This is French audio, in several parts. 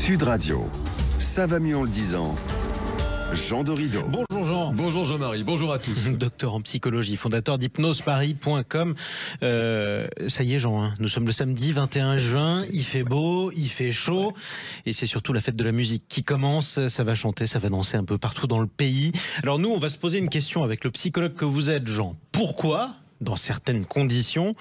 Sud Radio. Ça va mieux en le disant. Jean Dorido. Bonjour Jean. Bonjour Jean-Marie, bonjour à tous. Docteur en psychologie, fondateur d'hypnoseparis.com. Ça y est Jean, hein, nous sommes le samedi 21 juin, il fait beau, il fait chaud et c'est surtout la fête de la musique qui commence, ça va chanter, ça va danser un peu partout dans le pays. Alors nous, on va se poser une question avec le psychologue que vous êtes Jean. Pourquoi ? Dans certaines conditions,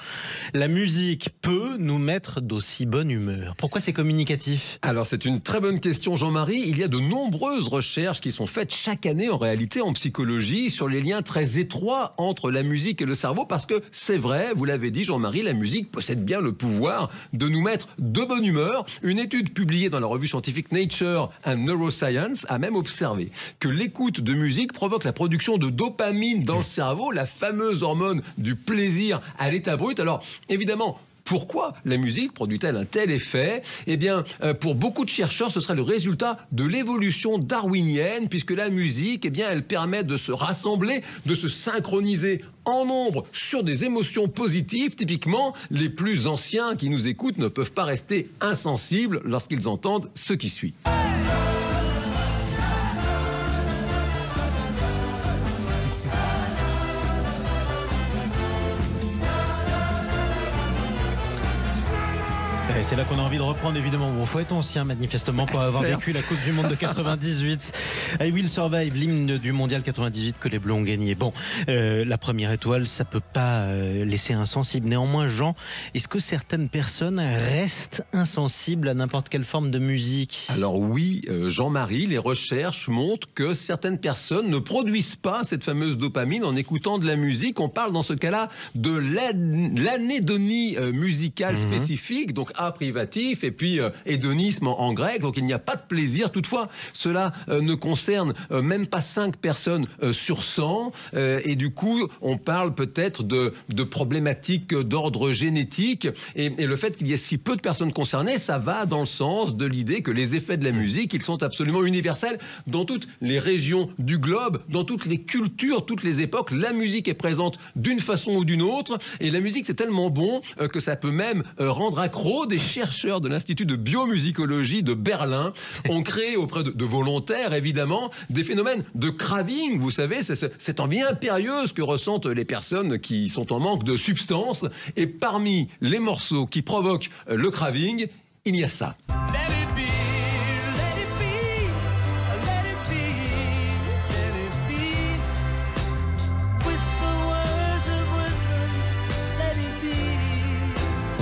la musique peut nous mettre d'aussi bonne humeur. Pourquoi c'est communicatif ? Alors c'est une très bonne question Jean-Marie. Il y a de nombreuses recherches qui sont faites chaque année en réalité en psychologie sur les liens très étroits entre la musique et le cerveau parce que c'est vrai, vous l'avez dit Jean-Marie, la musique possède bien le pouvoir de nous mettre de bonne humeur. Une étude publiée dans la revue scientifique Nature and Neuroscience a même observé que l'écoute de musique provoque la production de dopamine dans le cerveau, la fameuse hormone du plaisir à l'état brut. Alors, évidemment, pourquoi la musique produit-elle un tel effet ? Eh bien, pour beaucoup de chercheurs, ce serait le résultat de l'évolution darwinienne, puisque la musique, eh bien, elle permet de se rassembler, de se synchroniser en nombre sur des émotions positives. Typiquement, les plus anciens qui nous écoutent ne peuvent pas rester insensibles lorsqu'ils entendent ce qui suit. C'est là qu'on a envie de reprendre, évidemment. Bon, faut être ancien, manifestement, pour avoir vécu la Coupe du Monde de 98. I Will Survive, l'hymne du Mondial 98 que les Bleus ont gagné. Bon, la première étoile, ça peut pas laisser insensible. Néanmoins, Jean, est-ce que certaines personnes restent insensibles à n'importe quelle forme de musique ? Alors oui, Jean-Marie, les recherches montrent que certaines personnes ne produisent pas cette fameuse dopamine en écoutant de la musique. On parle dans ce cas-là de l'anédonie musicale spécifique, donc A privatif et puis hédonisme en grec, donc il n'y a pas de plaisir. Toutefois, cela ne concerne même pas 5 personnes sur 100 et du coup, on parle peut-être de problématiques d'ordre génétique et le fait qu'il y ait si peu de personnes concernées, ça va dans le sens de l'idée que les effets de la musique, ils sont absolument universels dans toutes les régions du globe, dans toutes les cultures, toutes les époques. La musique est présente d'une façon ou d'une autre et la musique, c'est tellement bon que ça peut même rendre accro. Des chercheurs de l'Institut de biomusicologie de Berlin ont créé auprès de volontaires, évidemment, des phénomènes de craving. Vous savez, c'est cette envie impérieuse que ressentent les personnes qui sont en manque de substances. Et parmi les morceaux qui provoquent le craving, il y a ça.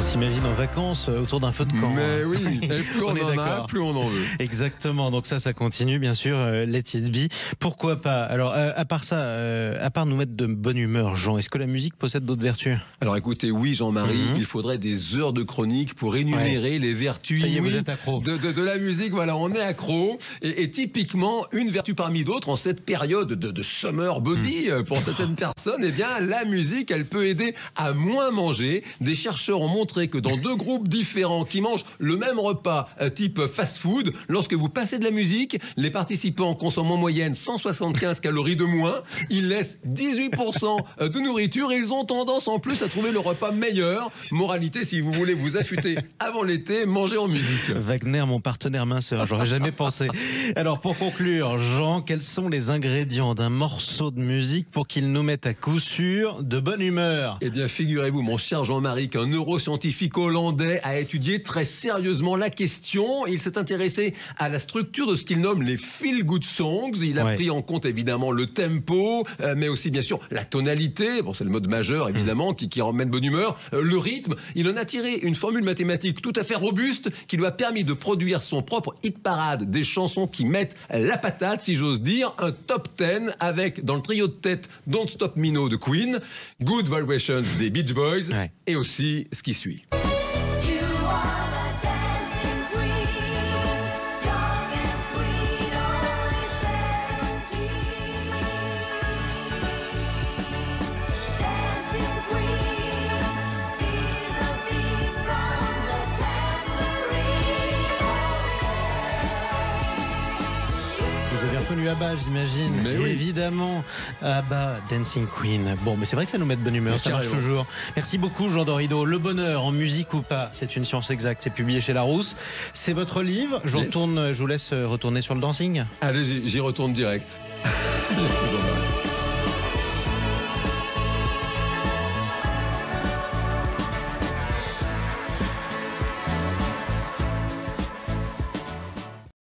S'imagine en vacances autour d'un feu de camp. Mais oui, et plus on en a, plus on en veut. Exactement, donc ça continue bien sûr, Let It Be. Pourquoi pas ? Alors à part ça, à part nous mettre de bonne humeur, Jean, est-ce que la musique possède d'autres vertus ? Alors écoutez, oui Jean-Marie, il faudrait des heures de chronique pour énumérer les vertus ça y est, vous êtes accro. de la musique. Voilà, on est accro. Et typiquement, une vertu parmi d'autres, en cette période de summer body, pour certaines personnes, eh bien la musique, elle peut aider à moins manger. Des chercheurs ont montré que dans 2 groupes différents qui mangent le même repas type fast-food, lorsque vous passez de la musique, les participants consomment en moyenne 175 calories de moins, ils laissent 18% de nourriture et ils ont tendance en plus à trouver le repas meilleur. Moralité, si vous voulez vous affûter avant l'été, mangez en musique. Wagner, mon partenaire minceur, j'aurais jamais pensé. Alors pour conclure, Jean, quels sont les ingrédients d'un morceau de musique pour qu'il nous mette à coup sûr de bonne humeur ? Eh bien, figurez-vous, mon cher Jean-Marie, qu'un neuroscientifique hollandais a étudié très sérieusement la question. Il s'est intéressé à la structure de ce qu'il nomme les feel-good songs. Il a pris en compte évidemment le tempo, mais aussi bien sûr la tonalité. Bon, c'est le mode majeur évidemment qui emmène bonne humeur. Le rythme. Il en a tiré une formule mathématique tout à fait robuste qui lui a permis de produire son propre hit parade, des chansons qui mettent la patate, si j'ose dire, un top 10 avec dans le trio de tête Don't Stop Me Now de Queen, Good Vibrations des Beach Boys et aussi ce qui suit. reconnu ABBA, j'imagine. Mais oui. Évidemment, ABBA, Dancing Queen. Bon, mais c'est vrai que ça nous met de bonne humeur, ça marche toujours. Merci beaucoup, Jean Dorido. Le bonheur, en musique ou pas, c'est une science exacte. C'est publié chez Larousse. C'est votre livre. Je vous laisse retourner sur le dancing. Allez, j'y retourne direct. Merci, Jean-Marie.